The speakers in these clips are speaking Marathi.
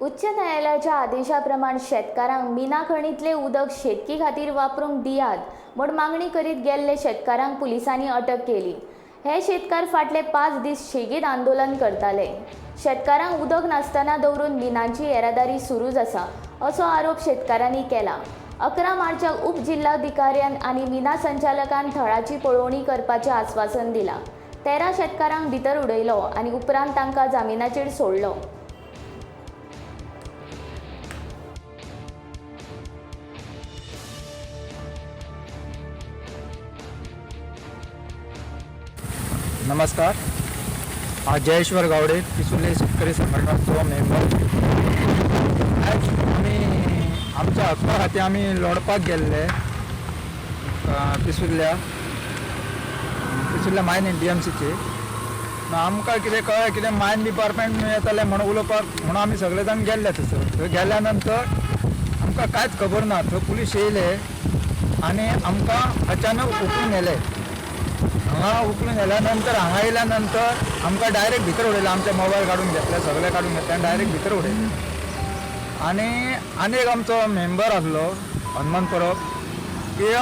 उच्च न्यायालयाच्या आदेशाप्रमाण शेतकारांक मिना खणीतले उदक शेतकी खातीर वापरूंक दियात म्हूण मागणी करीत गेल्ले शेतकारांक पुलिसांनी अटक केली। हे शेतकार फाटले 5 दीस शेगीत आंदोलन करताले। शेतकारांक उदक नासतना दवरून मिनांची येरादारी सुरूच आसा असो आरोप शेतकारांनी केला। 11 मार्चाक उपजिल्हाधिकाऱ्यान आनी मिना संचालकान थळाची पळोवणी करपाचें आश्वासन दिलां। 13 शेतकारांक भितर उडयलो आनी उपरांत तांकां जामिनाचेर सोडलो। नमस्कार, हांव जयेश्वर गावडे, पिसुर्ले शेतकरी संघटनाचो मेंबर। आज आमच्या हक्का खातीर आमी लढपाक गेल्ले पिसुर्ल्या मायन DMCचे। आमकां कितें कळ्ळें, कितें मायन डिपार्टमेंट येताले म्हणून उलोवपाक म्हणून आमी सगळे जाण गेल्ले थंय गेल्या नंतर आमकां कांयच खबर ना। थंय पुलीस येयले आनी आमकां अचानक उखलून गेले। हांगा उखलून गेल्या नंतर हांगा येयल्या नंतर आमकां डायरेक्ट भितर उडयलें। आमचे मोबायल काडून घेतले, सगळे काडून घेतले आनी डायरेक्ट भितर उडयले। आनी एक आमचो मेंबर आसलो हनुमंत परब, की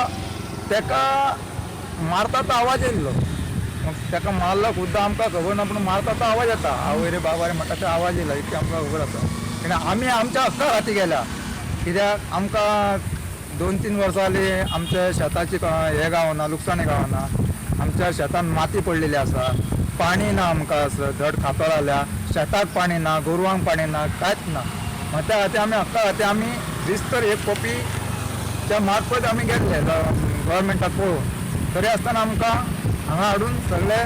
तेका मारता तो आवाज येयल्लो। तेका मारलो खुद्द आमकां खबर ना, पूण मारता तो आवाज येता, आवय रे बाबा रे म्हणटा तो आवाज येयला, इतकें आमकां खबर आसा। आनी आमी आमच्या हक्का खातीर गेल्या, कित्याक आमकां 2-3 वर्सां जालीं आमच्या शेताची हे गावना, लुकसाणी गावना। आमच्या शेतान माती पडलेली आसा, पाणी ना आमकां, धड खातो जाल्या शेताक पाणी ना, गोरवांक पाणी ना, कांयच ना। त्या खातीर आमी हक्का खातीर आमी दिसतर एक कॉपीच्या मार्फत आमी गेल्ले गव्हर्मेंटाक पळोवन। तरी आसतना आमकां हांगा हाडून सगळे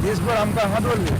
दिसभर आमकां हांगा दवरले।